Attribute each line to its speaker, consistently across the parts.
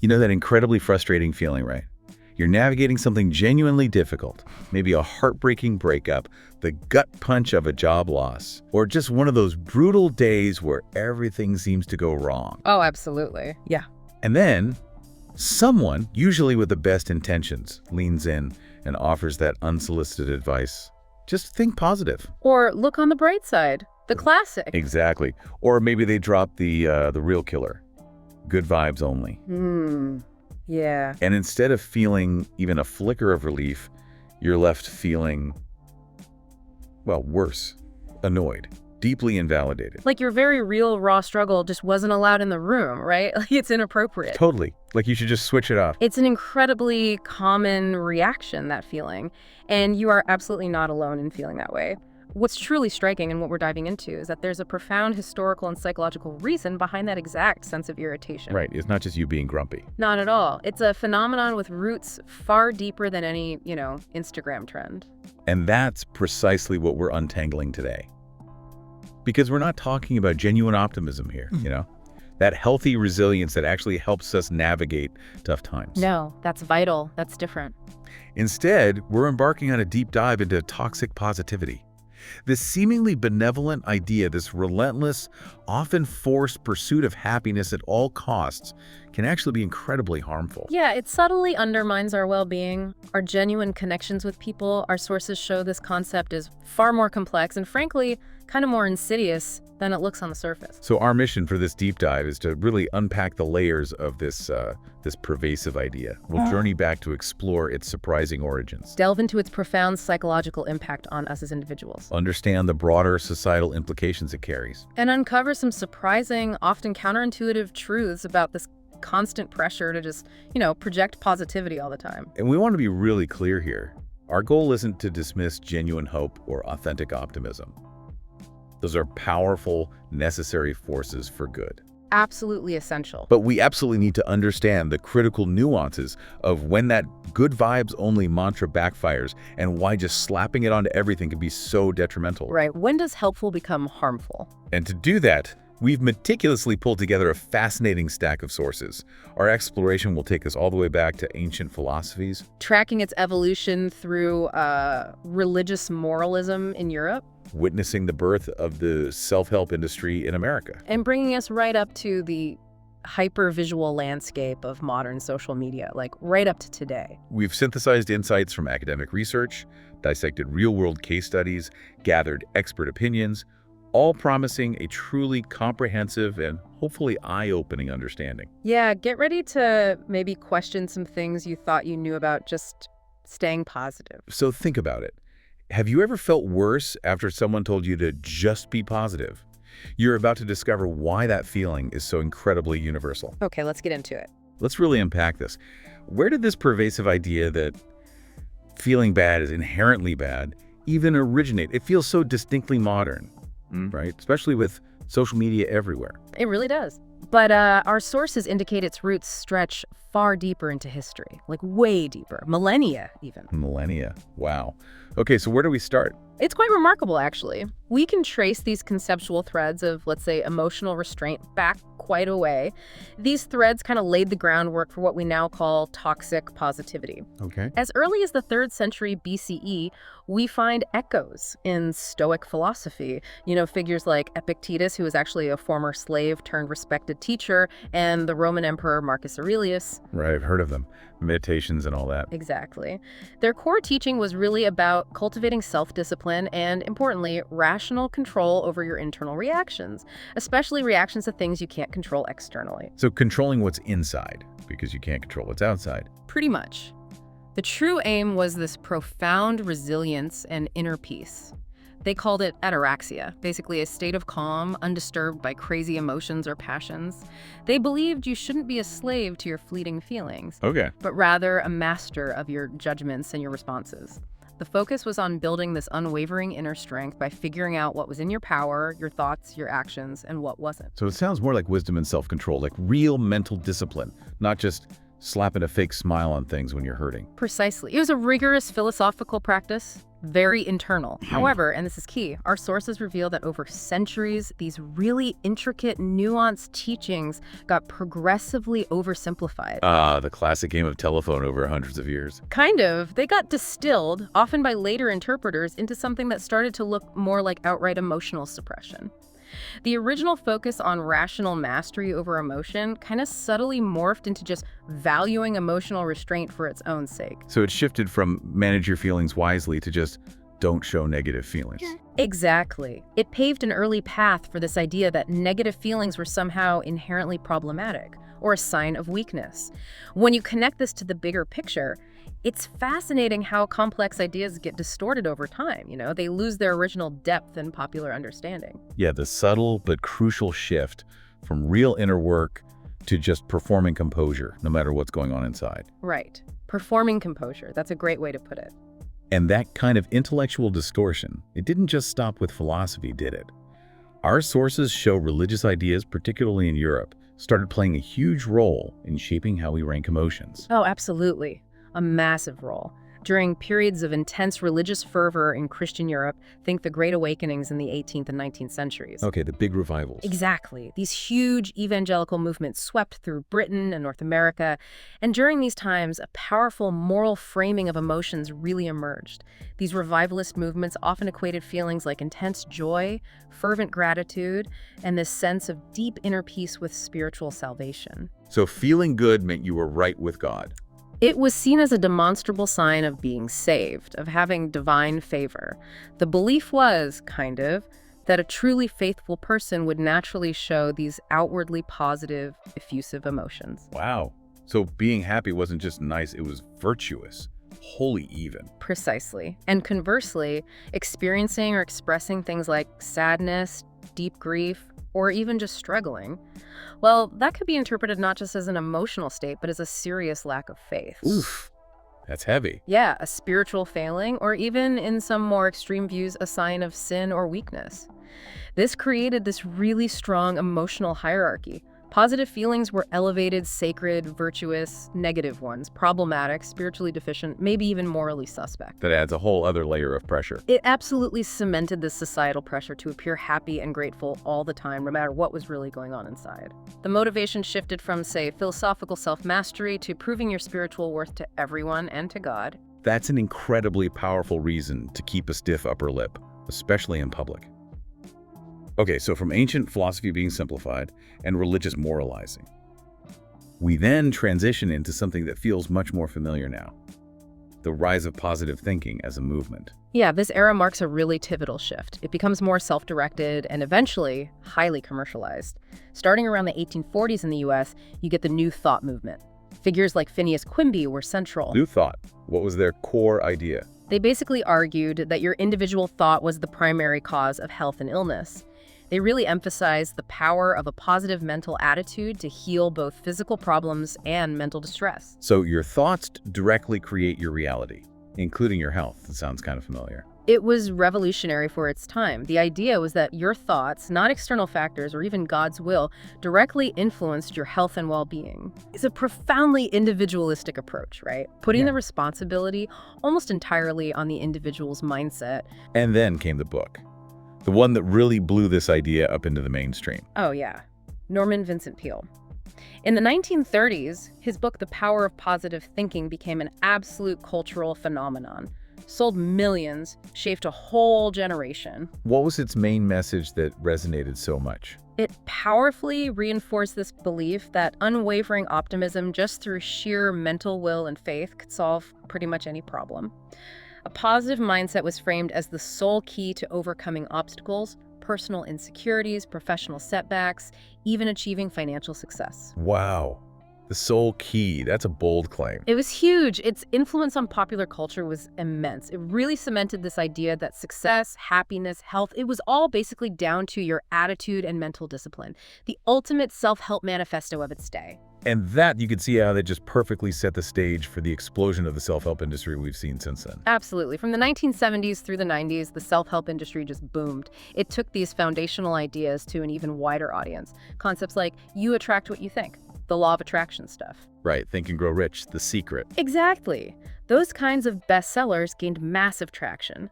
Speaker 1: You know that incredibly frustrating feeling, right? You're navigating something genuinely difficult, maybe a heartbreaking breakup, the gut punch of a job loss, or just one of those brutal days where everything seems to go wrong.
Speaker 2: Oh, absolutely. Yeah.
Speaker 1: And then someone, usually with the best intentions, leans in and offers that unsolicited advice. Just think positive.
Speaker 2: Or look on the bright side. The classic.
Speaker 1: Exactly. Or maybe they drop the real killer. Good vibes only.
Speaker 2: Yeah.
Speaker 1: And instead of feeling even a flicker of relief, you're left feeling, well, worse, annoyed, deeply invalidated.
Speaker 2: Like your very real raw struggle just wasn't allowed in the room, right? Like it's inappropriate.
Speaker 1: Totally. Like you should just switch it off.
Speaker 2: It's an incredibly common reaction, that feeling. And you are absolutely not alone in feeling that way. What's truly striking and what we're diving into is that there's a profound historical and psychological reason behind that exact sense of irritation.
Speaker 1: Right. It's not just you being grumpy.
Speaker 2: Not at all. It's a phenomenon with roots far deeper than any, Instagram trend.
Speaker 1: And that's precisely what we're untangling today. Because we're not talking about genuine optimism here, that healthy resilience that actually helps us navigate tough times.
Speaker 2: No, that's vital. That's different.
Speaker 1: Instead, we're embarking on a deep dive into toxic positivity. This seemingly benevolent idea, this relentless, often forced pursuit of happiness at all costs, can actually be incredibly harmful.
Speaker 2: Yeah, it subtly undermines our well-being, our genuine connections with people. Our sources show this concept is far more complex and, frankly, kind of more insidious than it looks on the surface.
Speaker 1: So our mission for this deep dive is to really unpack the layers of this pervasive idea. We'll journey back to explore its surprising origins.
Speaker 2: Delve into its profound psychological impact on us as individuals.
Speaker 1: Understand the broader societal implications it carries.
Speaker 2: And uncover some surprising, often counterintuitive truths about this constant pressure to just, project positivity all the time.
Speaker 1: And we want to be really clear here. Our goal isn't to dismiss genuine hope or authentic optimism. Those are powerful, necessary forces for good.
Speaker 2: Absolutely essential.
Speaker 1: But we absolutely need to understand the critical nuances of when that good vibes only mantra backfires and why just slapping it onto everything can be so detrimental.
Speaker 2: Right. When does helpful become harmful?
Speaker 1: And to do that, we've meticulously pulled together a fascinating stack of sources. Our exploration will take us all the way back to ancient philosophies,
Speaker 2: tracking its evolution through religious moralism in Europe,
Speaker 1: witnessing the birth of the self-help industry in America,
Speaker 2: and bringing us right up to the hyper-visual landscape of modern social media, like right up to today.
Speaker 1: We've synthesized insights from academic research, dissected real-world case studies, gathered expert opinions, all promising a truly comprehensive and hopefully eye-opening understanding.
Speaker 2: Yeah, get ready to maybe question some things you thought you knew about just staying positive.
Speaker 1: So think about it. Have you ever felt worse after someone told you to just be positive? You're about to discover why that feeling is so incredibly universal.
Speaker 2: Okay, let's get into it.
Speaker 1: Let's really unpack this. Where did this pervasive idea that feeling bad is inherently bad even originate? It feels so distinctly modern. Right? Especially with social media everywhere.
Speaker 2: It really does. But our sources indicate its roots stretch far deeper into history, like way deeper, millennia even.
Speaker 1: Millennia. Wow. Okay, so where do we start?
Speaker 2: It's quite remarkable, actually. We can trace these conceptual threads of, let's say, emotional restraint back quite a way. These threads kind of laid the groundwork for what we now call toxic positivity.
Speaker 1: Okay.
Speaker 2: As early as the 3rd century BCE, we find echoes in Stoic philosophy. Figures like Epictetus, who was actually a former slave turned respected teacher, and the Roman Emperor Marcus Aurelius.
Speaker 1: Right, I've heard of them. Meditations and all that.
Speaker 2: Exactly. Their core teaching was really about cultivating self-discipline and, importantly, rational control over your internal reactions, especially reactions to things you can't control externally.
Speaker 1: So controlling what's inside, because you can't control what's outside.
Speaker 2: Pretty much. The true aim was this profound resilience and inner peace. They called it ataraxia, basically a state of calm, undisturbed by crazy emotions or passions. They believed you shouldn't be a slave to your fleeting feelings, but rather a master of your judgments and your responses. The focus was on building this unwavering inner strength by figuring out what was in your power, your thoughts, your actions, and what wasn't.
Speaker 1: So it sounds more like wisdom and self-control, like real mental discipline, not just slapping a fake smile on things when you're hurting.
Speaker 2: Precisely. It was a rigorous philosophical practice, very internal. However, and this is key, our sources reveal that over centuries, these really intricate, nuanced teachings got progressively oversimplified.
Speaker 1: The classic game of telephone over hundreds of years.
Speaker 2: Kind of. They got distilled, often by later interpreters, into something that started to look more like outright emotional suppression. The original focus on rational mastery over emotion kind of subtly morphed into just valuing emotional restraint for its own sake.
Speaker 1: So it shifted from manage your feelings wisely to just don't show negative feelings.
Speaker 2: Exactly. It paved an early path for this idea that negative feelings were somehow inherently problematic or a sign of weakness. When you connect this to the bigger picture, it's fascinating how complex ideas get distorted over time. They lose their original depth and popular understanding.
Speaker 1: Yeah, the subtle but crucial shift from real inner work to just performing composure, no matter what's going on inside.
Speaker 2: Right. Performing composure. That's a great way to put it.
Speaker 1: And that kind of intellectual distortion, it didn't just stop with philosophy, did it? Our sources show religious ideas, particularly in Europe, started playing a huge role in shaping how we rank emotions.
Speaker 2: Oh, absolutely. A massive role. During periods of intense religious fervor in Christian Europe, think the Great Awakenings in the 18th and 19th centuries.
Speaker 1: Okay, the big revivals.
Speaker 2: Exactly. These huge evangelical movements swept through Britain and North America, and during these times, a powerful moral framing of emotions really emerged. These revivalist movements often equated feelings like intense joy, fervent gratitude, and this sense of deep inner peace with spiritual salvation.
Speaker 1: So feeling good meant you were right with God.
Speaker 2: It was seen as a demonstrable sign of being saved, of having divine favor. The belief was, that a truly faithful person would naturally show these outwardly positive, effusive emotions.
Speaker 1: Wow. So being happy wasn't just nice, it was virtuous. Holy even.
Speaker 2: Precisely. And conversely, experiencing or expressing things like sadness, deep grief, or even just struggling, well, that could be interpreted not just as an emotional state, but as a serious lack of faith.
Speaker 1: Oof, that's heavy.
Speaker 2: Yeah, a spiritual failing, or even in some more extreme views, a sign of sin or weakness. This created this really strong emotional hierarchy. Positive feelings were elevated, sacred, virtuous; negative ones, problematic, spiritually deficient, maybe even morally suspect.
Speaker 1: That adds a whole other layer of pressure.
Speaker 2: It absolutely cemented this societal pressure to appear happy and grateful all the time, no matter what was really going on inside. The motivation shifted from, say, philosophical self-mastery to proving your spiritual worth to everyone and to God.
Speaker 1: That's an incredibly powerful reason to keep a stiff upper lip, especially in public. Okay, so from ancient philosophy being simplified and religious moralizing, we then transition into something that feels much more familiar now: the rise of positive thinking as a movement.
Speaker 2: Yeah, this era marks a really pivotal shift. It becomes more self-directed and eventually highly commercialized. Starting around the 1840s in the US, you get the New Thought movement. Figures like Phineas Quimby were central.
Speaker 1: New Thought. What was their core idea?
Speaker 2: They basically argued that your individual thought was the primary cause of health and illness. They really emphasized the power of a positive mental attitude to heal both physical problems and mental distress.
Speaker 1: So your thoughts directly create your reality, including your health. That sounds kind of familiar.
Speaker 2: It was revolutionary for its time. The idea was that your thoughts, not external factors or even God's will, directly influenced your health and well-being. It's a profoundly individualistic approach, right? Putting the responsibility almost entirely on the individual's mindset.
Speaker 1: And then came the book. The one that really blew this idea up into the mainstream.
Speaker 2: Oh, yeah. Norman Vincent Peale. In the 1930s, his book, The Power of Positive Thinking, became an absolute cultural phenomenon. Sold millions, shaped a whole generation.
Speaker 1: What was its main message that resonated so much?
Speaker 2: It powerfully reinforced this belief that unwavering optimism just through sheer mental will and faith could solve pretty much any problem. A positive mindset was framed as the sole key to overcoming obstacles, personal insecurities, professional setbacks, even achieving financial success.
Speaker 1: Wow. The sole key. That's a bold claim.
Speaker 2: It was huge. Its influence on popular culture was immense. It really cemented this idea that success, happiness, health, it was all basically down to your attitude and mental discipline. The ultimate self-help manifesto of its day.
Speaker 1: And that, you could see how that just perfectly set the stage for the explosion of the self-help industry we've seen since then.
Speaker 2: Absolutely. From the 1970s through the 90s, the self-help industry just boomed. It took these foundational ideas to an even wider audience. Concepts like you attract what you think, the law of attraction stuff.
Speaker 1: Right, Think and Grow Rich, The Secret.
Speaker 2: Exactly. Those kinds of bestsellers gained massive traction.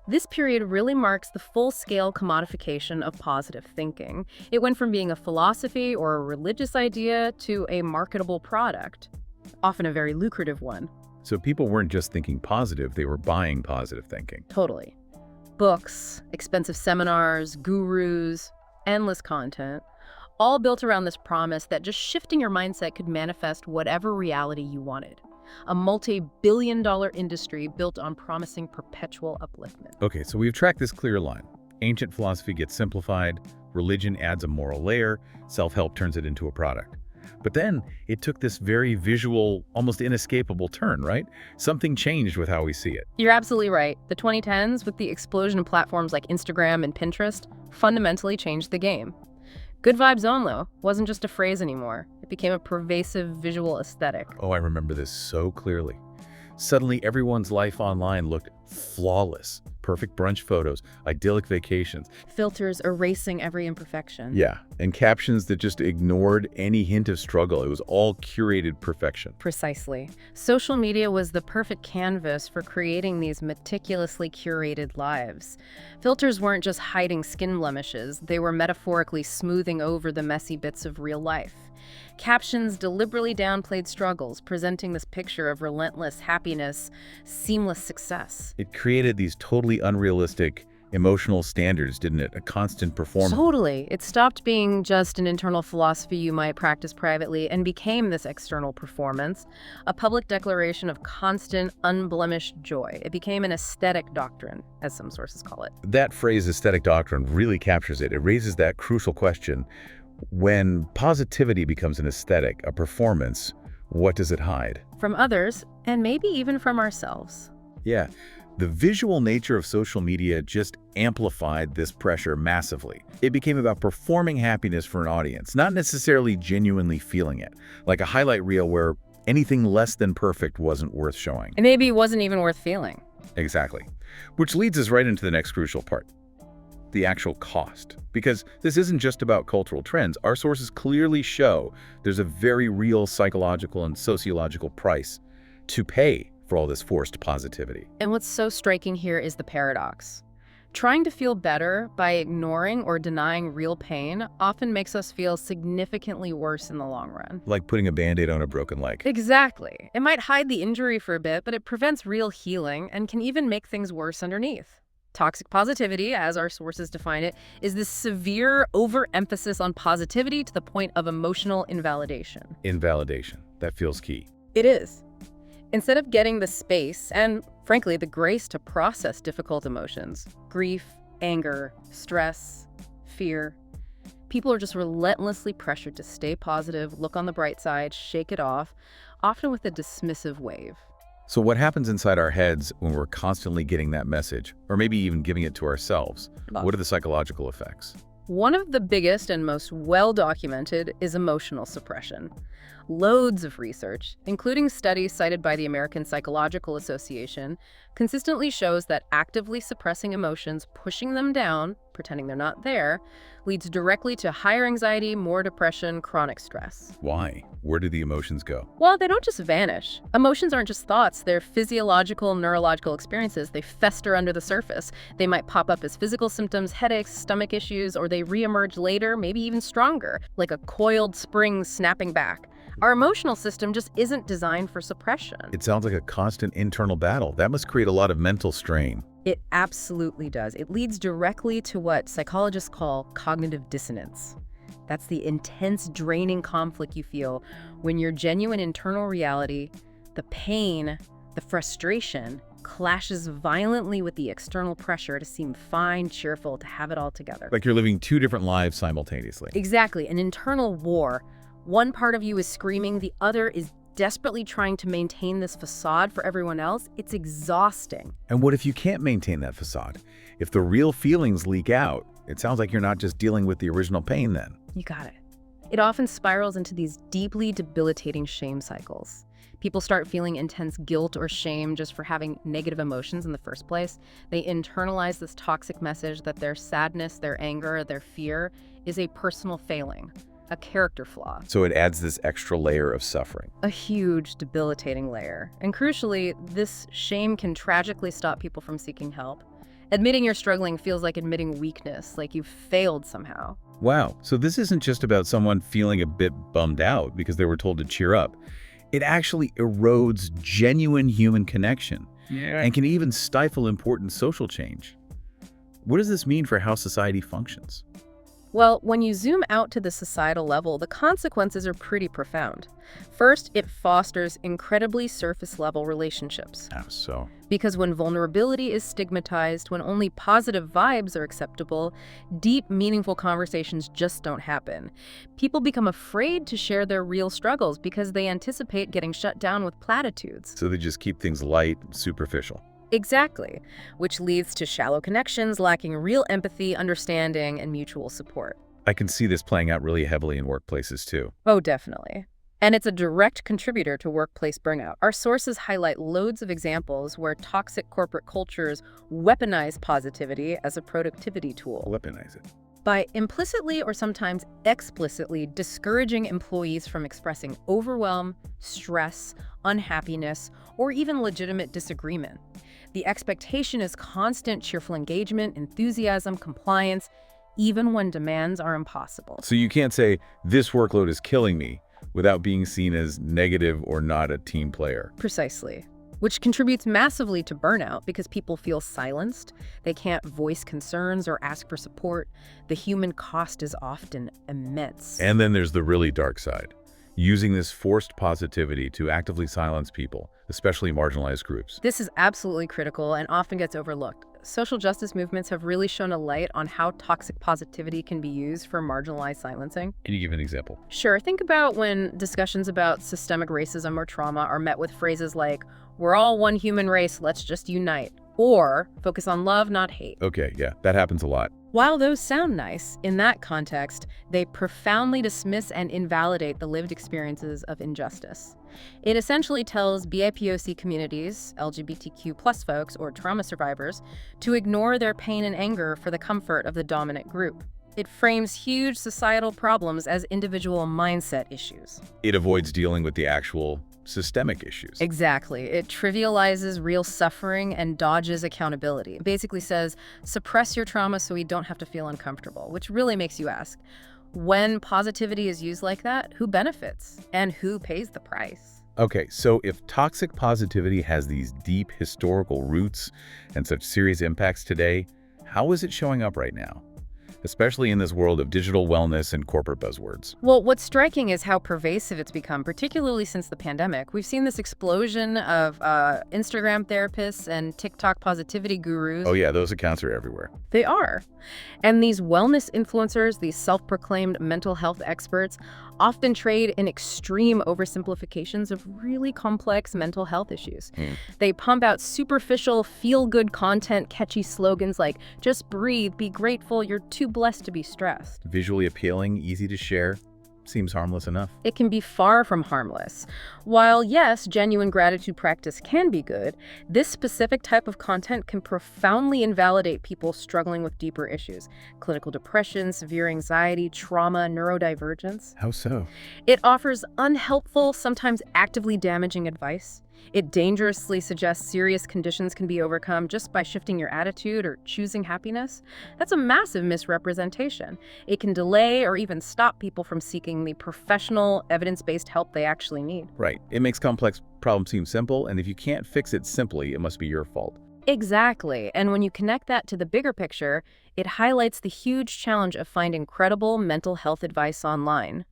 Speaker 2: This period really marks the full-scale commodification of positive thinking. It went from being a philosophy or a religious idea to a marketable product, often a very lucrative one.
Speaker 1: So people weren't just thinking positive, they were buying positive thinking.
Speaker 2: Totally. Books, expensive seminars, gurus, endless content, all built around this promise that just shifting your mindset could manifest whatever reality you wanted. A multi-billion-dollar industry built on promising perpetual upliftment.
Speaker 1: Okay, so we've tracked this clear line. Ancient philosophy gets simplified, religion adds a moral layer, self-help turns it into a product. But then it took this very visual, almost inescapable turn, right? Something changed with how we see it.
Speaker 2: You're absolutely right. The 2010s, with the explosion of platforms like Instagram and Pinterest, fundamentally changed the game. Good vibes only wasn't just a phrase anymore. It became a pervasive visual aesthetic.
Speaker 1: Oh, I remember this so clearly. Suddenly, everyone's life online looked flawless. Perfect brunch photos, idyllic vacations.
Speaker 2: Filters erasing every imperfection.
Speaker 1: Yeah, and captions that just ignored any hint of struggle. It was all curated perfection.
Speaker 2: Precisely. Social media was the perfect canvas for creating these meticulously curated lives. Filters weren't just hiding skin blemishes, they were metaphorically smoothing over the messy bits of real life. Captions deliberately downplayed struggles, presenting this picture of relentless happiness, seamless success.
Speaker 1: It created these totally unrealistic emotional standards, didn't it? A constant performance.
Speaker 2: Totally. It stopped being just an internal philosophy you might practice privately and became this external performance, a public declaration of constant, unblemished joy. It became an aesthetic doctrine, as some sources call it.
Speaker 1: That phrase, aesthetic doctrine, really captures it. It raises that crucial question. When positivity becomes an aesthetic, a performance, what does it hide?
Speaker 2: From others, and maybe even from ourselves.
Speaker 1: Yeah, the visual nature of social media just amplified this pressure massively. It became about performing happiness for an audience, not necessarily genuinely feeling it, like a highlight reel where anything less than perfect wasn't worth showing.
Speaker 2: And maybe it wasn't even worth feeling.
Speaker 1: Exactly. Which leads us right into the next crucial part. The actual cost. Because this isn't just about cultural trends. Our sources clearly show there's a very real psychological and sociological price to pay for all this forced positivity.
Speaker 2: And what's so striking here is the paradox. Trying to feel better by ignoring or denying real pain often makes us feel significantly worse in the long run.
Speaker 1: Like putting a Band-Aid on a broken leg.
Speaker 2: Exactly. It might hide the injury for a bit, but it prevents real healing and can even make things worse underneath. Toxic positivity, as our sources define it, is this severe overemphasis on positivity to the point of emotional invalidation.
Speaker 1: Invalidation. That feels key.
Speaker 2: It is. Instead of getting the space and, frankly, the grace to process difficult emotions, grief, anger, stress, fear, people are just relentlessly pressured to stay positive, look on the bright side, shake it off, often with a dismissive wave.
Speaker 1: So what happens inside our heads when we're constantly getting that message, or maybe even giving it to ourselves? What are the psychological effects?
Speaker 2: One of the biggest and most well-documented is emotional suppression. Loads of research, including studies cited by the American Psychological Association, consistently shows that actively suppressing emotions, pushing them down, pretending they're not there, leads directly to higher anxiety, more depression, chronic stress.
Speaker 1: Why? Where do the emotions go?
Speaker 2: Well, they don't just vanish. Emotions aren't just thoughts. They're physiological, neurological experiences. They fester under the surface. They might pop up as physical symptoms, headaches, stomach issues, or they reemerge later, maybe even stronger, like a coiled spring snapping back. Our emotional system just isn't designed for suppression.
Speaker 1: It sounds like a constant internal battle. That must create a lot of mental strain.
Speaker 2: It absolutely does. It leads directly to what psychologists call cognitive dissonance. That's the intense, draining conflict you feel when your genuine internal reality, the pain, the frustration, clashes violently with the external pressure to seem fine, cheerful, to have it all together.
Speaker 1: Like you're living two different lives simultaneously.
Speaker 2: Exactly, an internal war. One part of you is screaming, the other is desperately trying to maintain this facade for everyone else. It's exhausting.
Speaker 1: And what if you can't maintain that facade? If the real feelings leak out, it sounds like you're not just dealing with the original pain then.
Speaker 2: You got it. It often spirals into these deeply debilitating shame cycles. People start feeling intense guilt or shame just for having negative emotions in the first place. They internalize this toxic message that their sadness, their anger, their fear is a personal failing. a character flaw.
Speaker 1: So it adds this extra layer of suffering.
Speaker 2: A huge, debilitating layer. And crucially, this shame can tragically stop people from seeking help. Admitting you're struggling feels like admitting weakness, like you've failed somehow.
Speaker 1: Wow, so this isn't just about someone feeling a bit bummed out because they were told to cheer up. It actually erodes genuine human connection and can even stifle important social change. What does this mean for how society functions?
Speaker 2: Well, when you zoom out to the societal level, the consequences are pretty profound. First, it fosters incredibly surface-level relationships.
Speaker 1: How so?
Speaker 2: Because when vulnerability is stigmatized, when only positive vibes are acceptable, deep, meaningful conversations just don't happen. People become afraid to share their real struggles because they anticipate getting shut down with platitudes.
Speaker 1: So they just keep things light and superficial.
Speaker 2: Exactly, which leads to shallow connections lacking real empathy, understanding, and mutual support.
Speaker 1: I can see this playing out really heavily in workplaces too.
Speaker 2: Oh, definitely. And it's a direct contributor to workplace burnout. Our sources highlight loads of examples where toxic corporate cultures weaponize positivity as a productivity tool.
Speaker 1: Weaponize it.
Speaker 2: By implicitly or sometimes explicitly discouraging employees from expressing overwhelm, stress, unhappiness, or even legitimate disagreement. The expectation is constant cheerful engagement, enthusiasm, compliance, even when demands are impossible.
Speaker 1: So you can't say, this workload is killing me, without being seen as negative or not a team player.
Speaker 2: Precisely. Which contributes massively to burnout because people feel silenced, they can't voice concerns or ask for support. The human cost is often immense.
Speaker 1: And then there's the really dark side, using this forced positivity to actively silence people, especially marginalized groups.
Speaker 2: This is absolutely critical and often gets overlooked. Social justice movements have really shone a light on how toxic positivity can be used for marginalized silencing.
Speaker 1: Can you give an example?
Speaker 2: Sure, think about when discussions about systemic racism or trauma are met with phrases like, "We're all one human race, let's just unite," or "Focus on love, not hate."
Speaker 1: Okay, yeah, that happens a lot.
Speaker 2: While those sound nice, in that context, they profoundly dismiss and invalidate the lived experiences of injustice. It essentially tells BIPOC communities, LGBTQ+ folks, or trauma survivors, to ignore their pain and anger for the comfort of the dominant group. It frames huge societal problems as individual mindset issues.
Speaker 1: It avoids dealing with the actual systemic issues.
Speaker 2: Exactly. It trivializes real suffering and dodges accountability. It basically says, suppress your trauma so we don't have to feel uncomfortable, which really makes you ask, when positivity is used like that, who benefits and who pays the price?
Speaker 1: Okay, so if toxic positivity has these deep historical roots and such serious impacts today, how is it showing up right now? Especially in this world of digital wellness and corporate buzzwords.
Speaker 2: Well, what's striking is how pervasive it's become, particularly since the pandemic. We've seen this explosion of Instagram therapists and TikTok positivity gurus.
Speaker 1: Oh yeah, those accounts are everywhere.
Speaker 2: They are. And these wellness influencers, these self-proclaimed mental health experts, often trade in extreme oversimplifications of really complex mental health issues. They pump out superficial, feel-good content, catchy slogans like, just breathe, be grateful, you're too blessed to be stressed.
Speaker 1: Visually appealing, easy to share, seems harmless enough.
Speaker 2: It can be far from harmless. While, yes, genuine gratitude practice can be good, this specific type of content can profoundly invalidate people struggling with deeper issues: clinical depression, severe anxiety, trauma, neurodivergence.
Speaker 1: How so?
Speaker 2: It offers unhelpful, sometimes actively damaging advice. It dangerously suggests serious conditions can be overcome just by shifting your attitude or choosing happiness. That's a massive misrepresentation. It can delay or even stop people from seeking the professional, evidence-based help they actually need.
Speaker 1: Right. It makes complex problems seem simple, and if you can't fix it simply, it must be your fault.
Speaker 2: Exactly. And when you connect that to the bigger picture, it highlights the huge challenge of finding credible mental health advice online.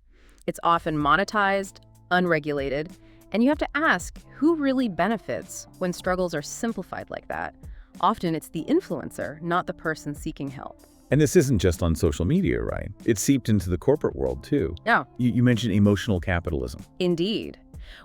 Speaker 2: It's often monetized, unregulated, and you have to ask, who really benefits when struggles are simplified like that? Often it's the influencer, not the person seeking help.
Speaker 1: And this isn't just on social media, right? It's seeped into the corporate world, too.
Speaker 2: No.
Speaker 1: You mentioned emotional capitalism.
Speaker 2: Indeed.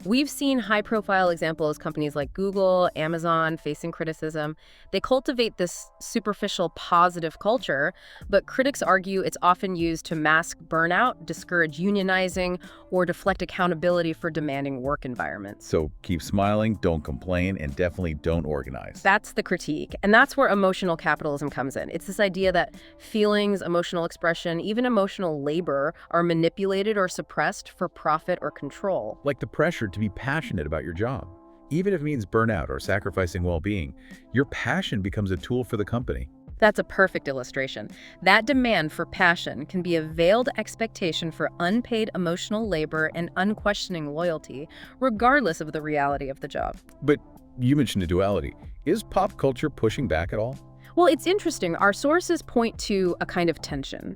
Speaker 2: We've seen high-profile examples, companies like Google, Amazon, facing criticism. They cultivate this superficial positive culture, but critics argue it's often used to mask burnout, discourage unionizing, or deflect accountability for demanding work environments.
Speaker 1: So keep smiling, don't complain, and definitely don't organize.
Speaker 2: That's the critique, and that's where emotional capitalism comes in. It's this idea that feelings, emotional expression, even emotional labor are manipulated or suppressed for profit or control.
Speaker 1: Like the pressure to be passionate about your job. Even if it means burnout or sacrificing well-being, your passion becomes a tool for the company.
Speaker 2: That's a perfect illustration. That demand for passion can be a veiled expectation for unpaid emotional labor and unquestioning loyalty, regardless of the reality of the job.
Speaker 1: But you mentioned a duality. Is pop culture pushing back at all?
Speaker 2: Well, it's interesting. Our sources point to a kind of tension.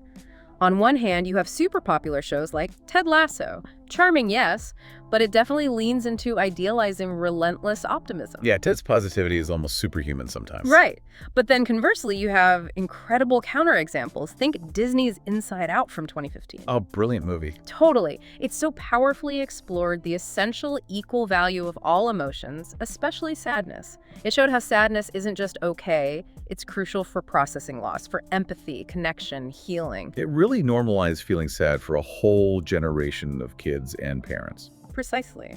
Speaker 2: On one hand, you have super popular shows like Ted Lasso. Charming, yes, but it definitely leans into idealizing relentless optimism.
Speaker 1: Yeah, Ted's positivity is almost superhuman sometimes.
Speaker 2: Right. But then conversely, you have incredible counterexamples. Think Disney's Inside Out from 2015.
Speaker 1: Oh, brilliant movie.
Speaker 2: Totally. It's so powerfully explored the essential equal value of all emotions, especially sadness. It showed how sadness isn't just okay, it's crucial for processing loss, for empathy, connection, healing.
Speaker 1: It really normalized feeling sad for a whole generation of kids and parents.
Speaker 2: Precisely.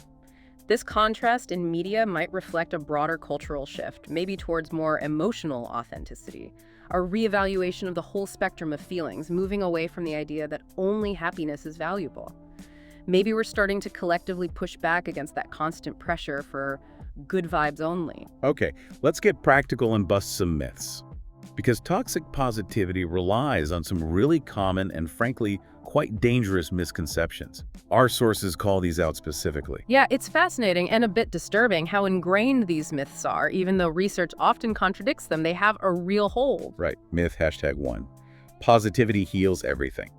Speaker 2: This contrast in media might reflect a broader cultural shift, maybe towards more emotional authenticity, a reevaluation of the whole spectrum of feelings, moving away from the idea that only happiness is valuable. Maybe we're starting to collectively push back against that constant pressure for good vibes only.
Speaker 1: Okay, let's get practical and bust some myths. Because toxic positivity relies on some really common and frankly quite dangerous misconceptions. Our sources call these out specifically.
Speaker 2: Yeah, it's fascinating and a bit disturbing how ingrained these myths are. Even though research often contradicts them, they have a real hold.
Speaker 1: Right, myth #1. Positivity heals everything.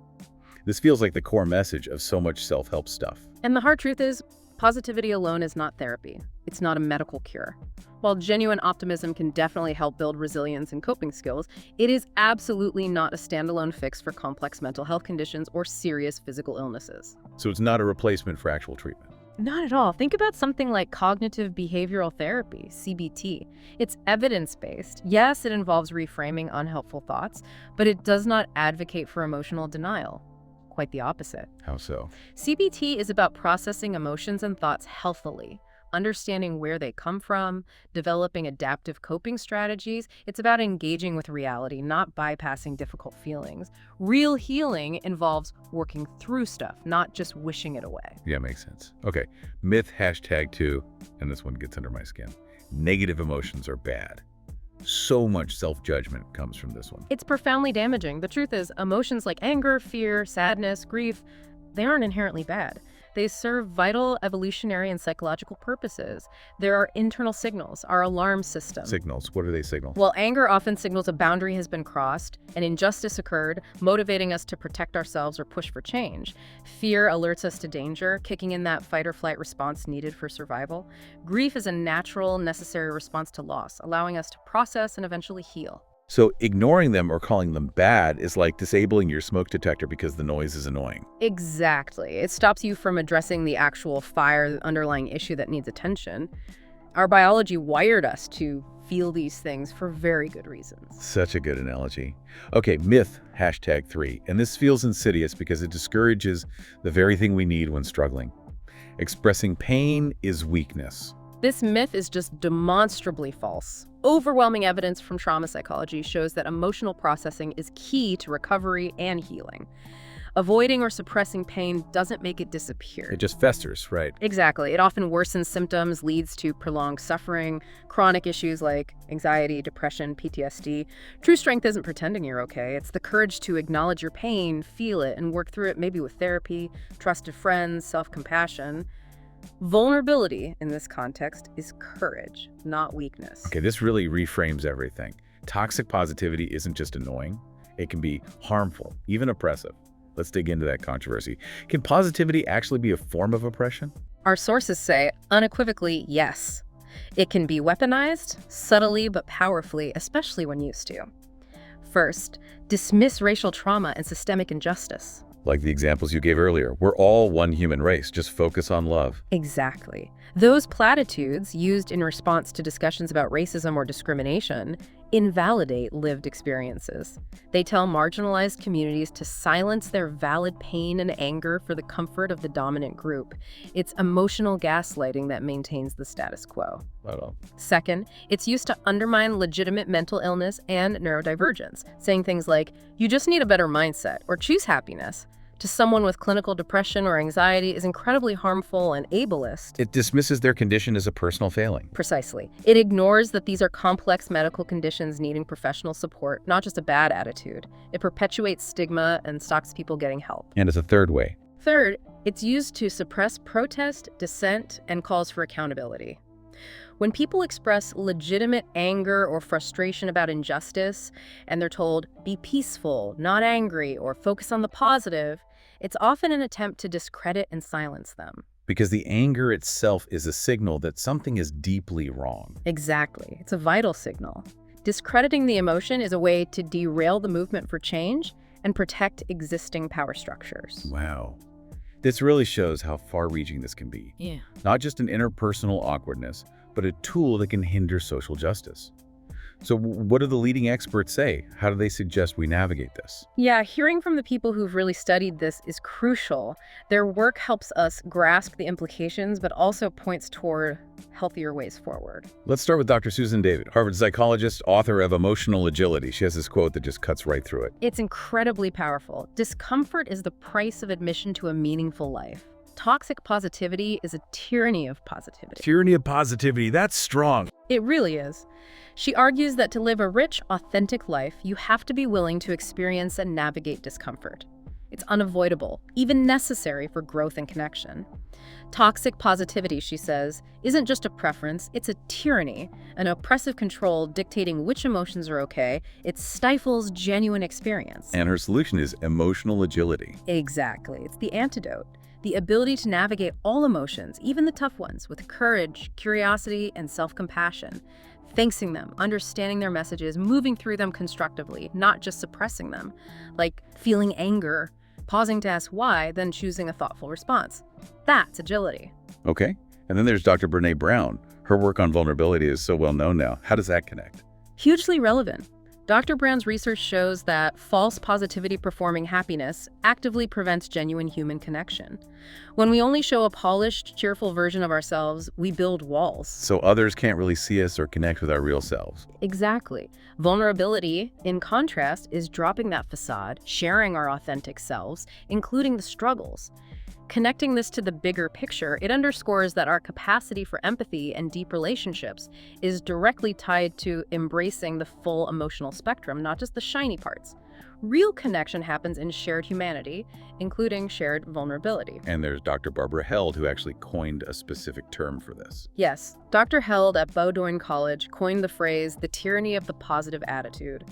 Speaker 1: This feels like the core message of so much self-help stuff.
Speaker 2: And the hard truth is, positivity alone is not therapy. It's not a medical cure. While genuine optimism can definitely help build resilience and coping skills, it is absolutely not a standalone fix for complex mental health conditions or serious physical illnesses.
Speaker 1: So it's not a replacement for actual treatment.
Speaker 2: Not at all. Think about something like cognitive behavioral therapy, CBT. It's evidence-based. Yes, it involves reframing unhelpful thoughts, but it does not advocate for emotional denial. Quite the opposite.
Speaker 1: How so?
Speaker 2: CBT is about processing emotions and thoughts healthily, understanding where they come from, developing adaptive coping strategies. It's about engaging with reality, not bypassing difficult feelings. Real healing involves working through stuff, not just wishing it away.
Speaker 1: Yeah, makes sense. Okay, myth #2, and this one gets under my skin. Negative emotions are bad. So much self-judgment comes from this one.
Speaker 2: It's profoundly damaging. The truth is, emotions like anger, fear, sadness, grief, they aren't inherently bad. They serve vital evolutionary and psychological purposes. There are internal signals, our alarm system.
Speaker 1: Signals, what do they signal?
Speaker 2: Well, anger often signals a boundary has been crossed, an injustice occurred, motivating us to protect ourselves or push for change. Fear alerts us to danger, kicking in that fight or flight response needed for survival. Grief is a natural, necessary response to loss, allowing us to process and eventually heal.
Speaker 1: So ignoring them or calling them bad is like disabling your smoke detector because the noise is annoying.
Speaker 2: Exactly. It stops you from addressing the actual fire, the underlying issue that needs attention. Our biology wired us to feel these things for very good reasons.
Speaker 1: Such a good analogy. Okay, myth #3, and this feels insidious because it discourages the very thing we need when struggling. Expressing pain is weakness.
Speaker 2: This myth is just demonstrably false. Overwhelming evidence from trauma psychology shows that emotional processing is key to recovery and healing. Avoiding or suppressing pain doesn't make it disappear.
Speaker 1: It just festers, right?
Speaker 2: Exactly. It often worsens symptoms, leads to prolonged suffering, chronic issues like anxiety, depression, PTSD. True strength isn't pretending you're okay. It's the courage to acknowledge your pain, feel it, and work through it maybe with therapy, trusted friends, self-compassion. Vulnerability in this context is courage, not weakness.
Speaker 1: Okay, this really reframes everything. Toxic positivity isn't just annoying. It can be harmful, even oppressive. Let's dig into that controversy. Can positivity actually be a form of oppression?
Speaker 2: Our sources say unequivocally yes. It can be weaponized, subtly but powerfully, especially when used to. First, dismiss racial trauma and systemic injustice.
Speaker 1: Like the examples you gave earlier, we're all one human race, just focus on love.
Speaker 2: Exactly. Those platitudes, used in response to discussions about racism or discrimination, invalidate lived experiences. They tell marginalized communities to silence their valid pain and anger for the comfort of the dominant group. It's emotional gaslighting that maintains the status quo.
Speaker 1: Not at all.
Speaker 2: Second, it's used to undermine legitimate mental illness and neurodivergence, saying things like, you just need a better mindset, or choose happiness, to someone with clinical depression or anxiety is incredibly harmful and ableist.
Speaker 1: It dismisses their condition as a personal failing.
Speaker 2: Precisely. It ignores that these are complex medical conditions needing professional support, not just a bad attitude. It perpetuates stigma and stops people getting help.
Speaker 1: And as a third way,
Speaker 2: Third, it's used to suppress protest, dissent, and calls for accountability. When people express legitimate anger or frustration about injustice, and they're told, be peaceful, not angry, or focus on the positive, it's often an attempt to discredit and silence them.
Speaker 1: because the anger itself is a signal that something is deeply wrong.
Speaker 2: Exactly. It's a vital signal. Discrediting the emotion is a way to derail the movement for change and protect existing power structures.
Speaker 1: Wow. This really shows how far-reaching this can be.
Speaker 2: Yeah.
Speaker 1: Not just an interpersonal awkwardness, but a tool that can hinder social justice. So what do the leading experts say? How do they suggest we navigate this?
Speaker 2: Yeah, hearing from the people who've really studied this is crucial. Their work helps us grasp the implications, but also points toward healthier ways forward.
Speaker 1: Let's start with Dr. Susan David, Harvard psychologist, author of Emotional Agility. She has this quote that just cuts right through it.
Speaker 2: It's incredibly powerful. Discomfort is the price of admission to a meaningful life. Toxic positivity is a tyranny of positivity.
Speaker 3: Tyranny of positivity, that's strong.
Speaker 2: It really is. She argues that to live a rich, authentic life, you have to be willing to experience and navigate discomfort. It's unavoidable, even necessary for growth and connection. Toxic positivity, she says, isn't just a preference, it's a tyranny, an oppressive control dictating which emotions are okay. It stifles genuine experience.
Speaker 1: And her solution is emotional agility.
Speaker 2: Exactly. It's the antidote. The ability to navigate all emotions, even the tough ones, with courage, curiosity, and self-compassion. Facing them, understanding their messages, moving through them constructively, not just suppressing them. Like feeling anger, pausing to ask why, then choosing a thoughtful response. That's agility.
Speaker 1: Okay. And then there's Dr. Brené Brown. Her work on vulnerability is so well known now. How does that connect?
Speaker 2: Hugely relevant. Dr. Brown's research shows that false positivity performing happiness actively prevents genuine human connection. When we only show a polished, cheerful version of ourselves, we build walls.
Speaker 1: So others can't really see us or connect with our real selves.
Speaker 2: Exactly. Vulnerability, in contrast, is dropping that facade, sharing our authentic selves, including the struggles. Connecting this to the bigger picture, it underscores that our capacity for empathy and deep relationships is directly tied to embracing the full emotional spectrum, not just the shiny parts. Real connection happens in shared humanity, including shared vulnerability.
Speaker 1: And there's Dr. Barbara Held, who actually coined a specific term for this.
Speaker 2: Yes, Dr. Held at Bowdoin College coined the phrase, the tyranny of the positive attitude.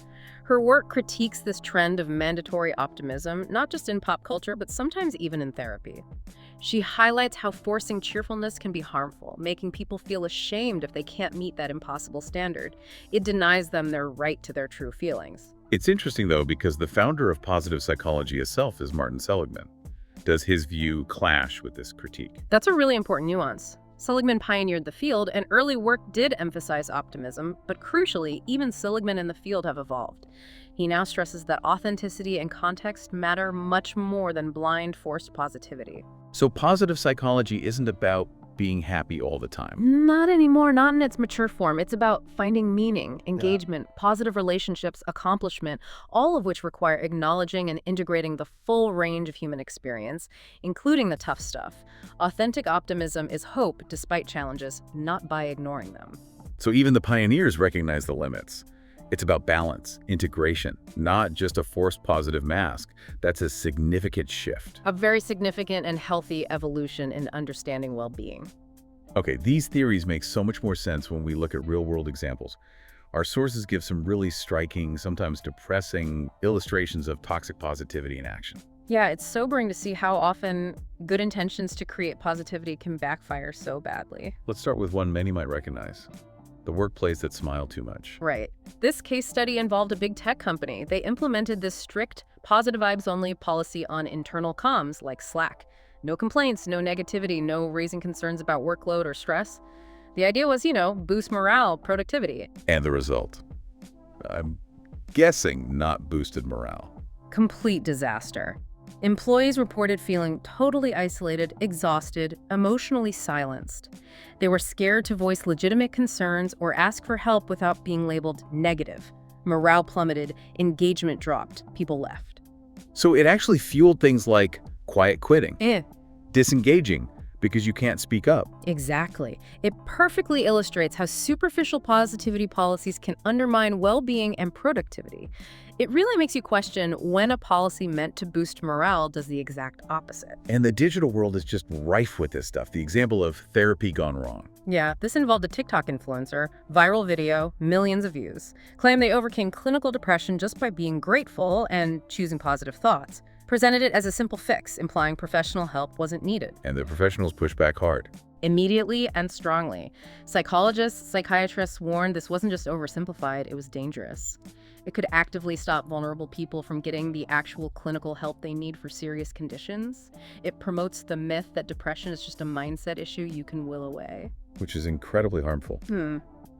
Speaker 2: Her work critiques this trend of mandatory optimism, not just in pop culture, but sometimes even in therapy. She highlights how forcing cheerfulness can be harmful, making people feel ashamed if they can't meet that impossible standard. It denies them their right to their true feelings.
Speaker 1: It's interesting, though, because the founder of positive psychology itself is Martin Seligman. Does his view clash with this critique?
Speaker 2: That's a really important nuance. Seligman pioneered the field, and early work did emphasize optimism, but crucially, even Seligman and the field have evolved. He now stresses that authenticity and context matter much more than blind, forced positivity.
Speaker 1: So positive psychology isn't about being happy all the time.
Speaker 2: Not anymore, not in its mature form. It's about finding meaning, engagement, positive relationships, accomplishment, all of which require acknowledging and integrating the full range of human experience, including the tough stuff. Authentic optimism is hope despite challenges, not by ignoring them.
Speaker 1: So even the pioneers recognize the limits. It's about balance, integration, not just a forced positive mask. That's a significant shift.
Speaker 2: A very significant and healthy evolution in understanding well-being.
Speaker 1: Okay, these theories make so much more sense when we look at real-world examples. Our sources give some really striking, sometimes depressing illustrations of toxic positivity in action.
Speaker 2: Yeah, it's sobering to see how often good intentions to create positivity can backfire so badly.
Speaker 1: Let's start with one many might recognize. The the workplace that smiled too much.
Speaker 2: Right. This case study involved a big tech company. They implemented this strict positive vibes only policy on internal comms like Slack. No complaints, no negativity, no raising concerns about workload or stress. The idea was, boost morale, productivity.
Speaker 1: And the result? I'm guessing not boosted morale.
Speaker 2: Complete disaster. Employees reported feeling totally isolated, exhausted, emotionally silenced. They were scared to voice legitimate concerns or ask for help without being labeled negative. Morale plummeted, engagement dropped, people left.
Speaker 1: So it actually fueled things like quiet quitting, disengaging because you can't speak up.
Speaker 2: Exactly. It perfectly illustrates how superficial positivity policies can undermine well-being and productivity. It really makes you question when a policy meant to boost morale does the exact opposite.
Speaker 1: And the digital world is just rife with this stuff. The example of therapy gone wrong.
Speaker 2: Yeah, this involved a TikTok influencer, viral video, millions of views, claimed they overcame clinical depression just by being grateful and choosing positive thoughts. Presented it as a simple fix, implying professional help wasn't needed.
Speaker 1: And the professionals pushed back hard.
Speaker 2: Immediately and strongly. Psychologists, psychiatrists warned this wasn't just oversimplified, it was dangerous. It could actively stop vulnerable people from getting the actual clinical help they need for serious conditions. It promotes the myth that depression is just a mindset issue you can will away.
Speaker 1: Which is incredibly harmful.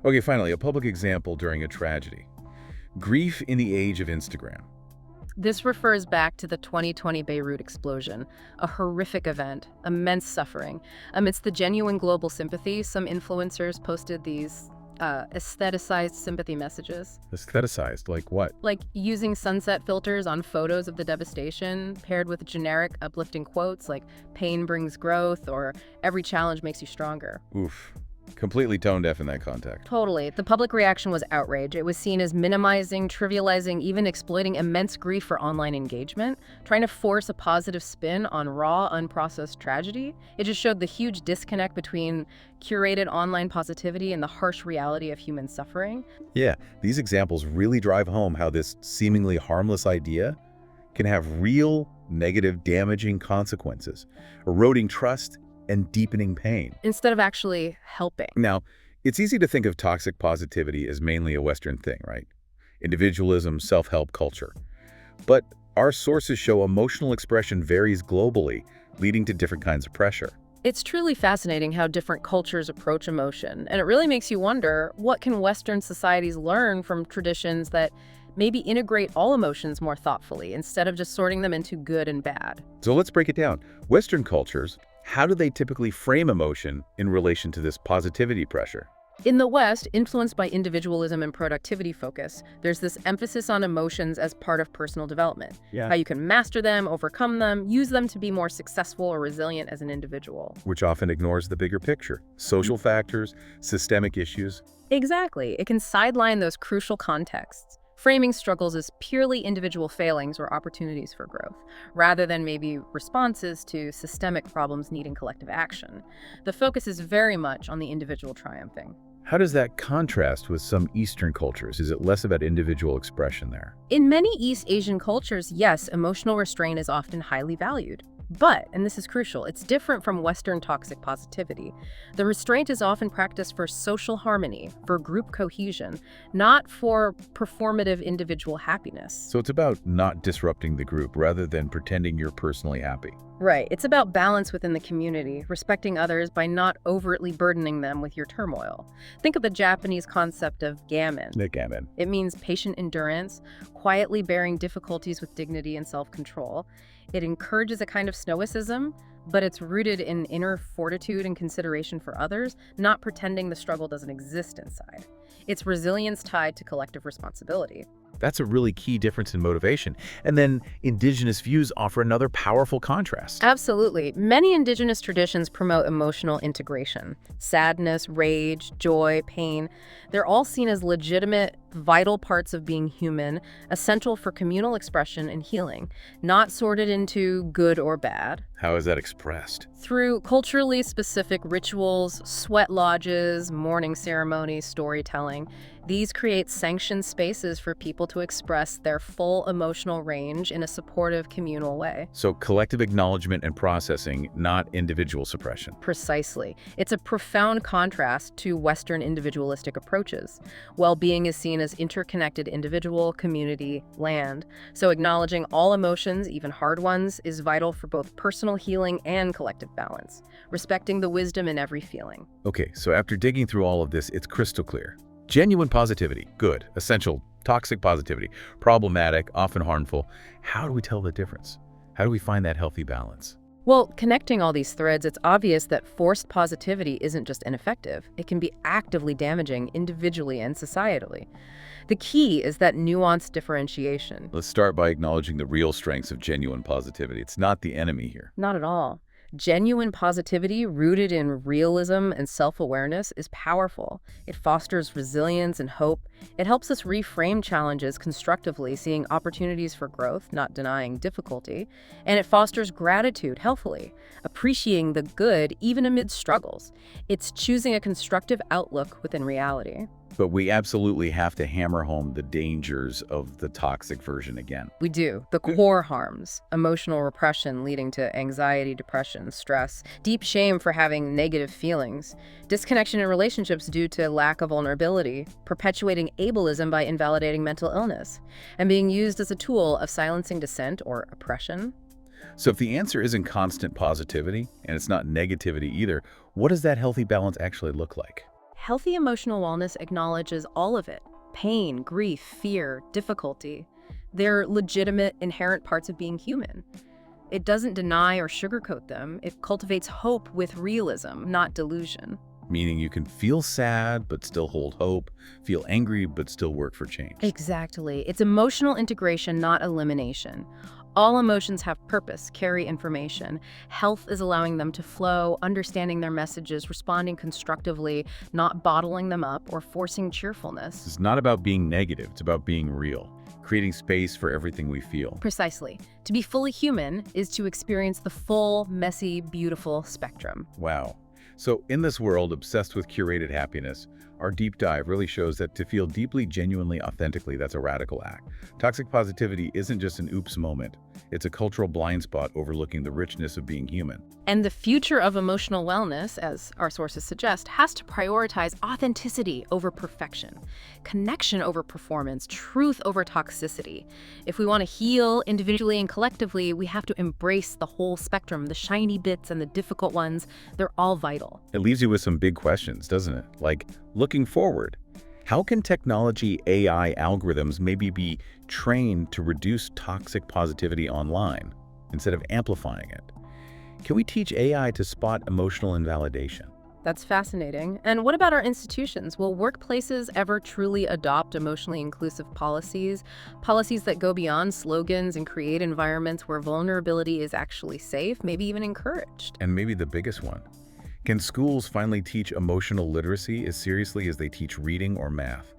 Speaker 1: Okay, finally, a public example during a tragedy. Grief in the age of Instagram.
Speaker 2: This refers back to the 2020 Beirut explosion, a horrific event, immense suffering. Amidst the genuine global sympathy, some influencers posted these aestheticized sympathy messages.
Speaker 1: Aestheticized? Like what?
Speaker 2: Like using sunset filters on photos of the devastation, paired with generic uplifting quotes like pain brings growth or every challenge makes you stronger.
Speaker 1: Oof. Completely tone deaf in that context.
Speaker 2: Totally. The public reaction was outrage. It was seen as minimizing, trivializing, even exploiting immense grief for online engagement, trying to force a positive spin on raw, unprocessed tragedy. It just showed the huge disconnect between curated online positivity and the harsh reality of human suffering.
Speaker 1: Yeah, these examples really drive home how this seemingly harmless idea can have real, negative, damaging consequences, eroding trust and deepening pain.
Speaker 2: Instead of actually helping.
Speaker 1: Now, it's easy to think of toxic positivity as mainly a Western thing, right? Individualism, self-help culture. But our sources show emotional expression varies globally, leading to different kinds of pressure.
Speaker 2: It's truly fascinating how different cultures approach emotion, and it really makes you wonder, what can Western societies learn from traditions that maybe integrate all emotions more thoughtfully instead of just sorting them into good and bad?
Speaker 1: So let's break it down. Western cultures, how do they typically frame emotion in relation to this positivity pressure?
Speaker 2: In the West, influenced by individualism and productivity focus, there's this emphasis on emotions as part of personal development. How you can master them, overcome them, use them to be more successful or resilient as an individual.
Speaker 1: Which often ignores the bigger picture. Social factors, systemic issues.
Speaker 2: Exactly. It can sideline those crucial contexts, framing struggles as purely individual failings or opportunities for growth, rather than maybe responses to systemic problems needing collective action. The focus is very much on the individual triumphing.
Speaker 1: How does that contrast with some Eastern cultures? Is it less about individual expression there?
Speaker 2: In many East Asian cultures, yes, emotional restraint is often highly valued. But, and this is crucial, it's different from Western toxic positivity. The restraint is often practiced for social harmony, for group cohesion, not for performative individual happiness.
Speaker 1: So it's about not disrupting the group rather than pretending you're personally happy.
Speaker 2: Right. It's about balance within the community, respecting others by not overtly burdening them with your turmoil. Think of the Japanese concept of gammon.
Speaker 1: The gammon.
Speaker 2: It means patient endurance, quietly bearing difficulties with dignity and self-control. It encourages a kind of stoicism, but it's rooted in inner fortitude and consideration for others, not pretending the struggle doesn't exist inside. It's resilience tied to collective responsibility.
Speaker 1: That's a really key difference in motivation. And then indigenous views offer another powerful contrast.
Speaker 2: Absolutely. Many indigenous traditions promote emotional integration. Sadness, rage, joy, pain, they're all seen as legitimate vital parts of being human, essential for communal expression and healing, not sorted into good or bad.
Speaker 1: How is that expressed?
Speaker 2: Through culturally specific rituals, sweat lodges, mourning ceremonies, storytelling, these create sanctioned spaces for people to express their full emotional range in a supportive communal way.
Speaker 1: So collective acknowledgement and processing, not individual suppression.
Speaker 2: Precisely. It's a profound contrast to Western individualistic approaches. Well-being is seen as interconnected individual, community, land. So acknowledging all emotions, even hard ones, is vital for both personal healing and collective balance, respecting the wisdom in every feeling.
Speaker 1: Okay, so after digging through all of this, it's crystal clear. Genuine positivity, good, essential. Toxic positivity, problematic, often harmful. How do we tell the difference? How do we find that healthy balance?
Speaker 2: Well, connecting all these threads, it's obvious that forced positivity isn't just ineffective. It can be actively damaging individually and societally. The key is that nuanced differentiation.
Speaker 1: Let's start by acknowledging the real strengths of genuine positivity. It's not the enemy here.
Speaker 2: Not at all. Genuine positivity rooted in realism and self-awareness is powerful. It fosters resilience and hope. It helps us reframe challenges constructively, seeing opportunities for growth, not denying difficulty. And it fosters gratitude healthily, appreciating the good even amid struggles. It's choosing a constructive outlook within reality.
Speaker 1: But we absolutely have to hammer home the dangers of the toxic version again.
Speaker 2: We do. The core harms: emotional repression leading to anxiety, depression, stress, deep shame for having negative feelings, disconnection in relationships due to lack of vulnerability, perpetuating ableism by invalidating mental illness, and being used as a tool of silencing dissent or oppression.
Speaker 1: So if the answer isn't constant positivity, and it's not negativity either, what does that healthy balance actually look like?
Speaker 2: Healthy emotional wellness acknowledges all of it: pain, grief, fear, difficulty. They're legitimate, inherent parts of being human. It doesn't deny or sugarcoat them. It cultivates hope with realism, not delusion.
Speaker 1: Meaning you can feel sad but still hold hope, feel angry but still work for change.
Speaker 2: Exactly. It's emotional integration, not elimination. All emotions have purpose, carry information. Health is allowing them to flow, understanding their messages, responding constructively, not bottling them up or forcing cheerfulness.
Speaker 1: It's not about being negative, it's about being real, creating space for everything we feel.
Speaker 2: Precisely. To be fully human is to experience the full, messy, beautiful spectrum.
Speaker 1: Wow. So in this world obsessed with curated happiness, our deep dive really shows that to feel deeply, genuinely, authentically, that's a radical act. Toxic positivity isn't just an oops moment. It's a cultural blind spot overlooking the richness of being human.
Speaker 2: And the future of emotional wellness, as our sources suggest, has to prioritize authenticity over perfection, connection over performance, truth over toxicity. If we want to heal individually and collectively, we have to embrace the whole spectrum, the shiny bits and the difficult ones. They're all vital.
Speaker 1: It leaves you with some big questions, doesn't it? Like, looking forward, how can technology AI algorithms maybe be trained to reduce toxic positivity online instead of amplifying it? Can we teach AI to spot emotional invalidation?
Speaker 2: That's fascinating. And what about our institutions? Will workplaces ever truly adopt emotionally inclusive policies? Policies that go beyond slogans and create environments where vulnerability is actually safe, maybe even encouraged?
Speaker 1: And maybe the biggest one, can schools finally teach emotional literacy as seriously as they teach reading or math?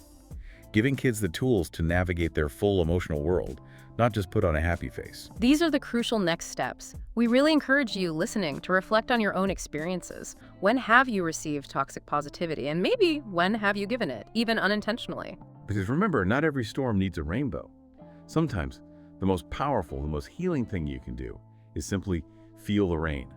Speaker 1: Giving kids the tools to navigate their full emotional world, not just put on a happy face.
Speaker 2: These are the crucial next steps. We really encourage you listening to reflect on your own experiences. When have you received toxic positivity? And maybe when have you given it, even unintentionally?
Speaker 1: Because remember, not every storm needs a rainbow. Sometimes the most powerful, the most healing thing you can do is simply feel the rain.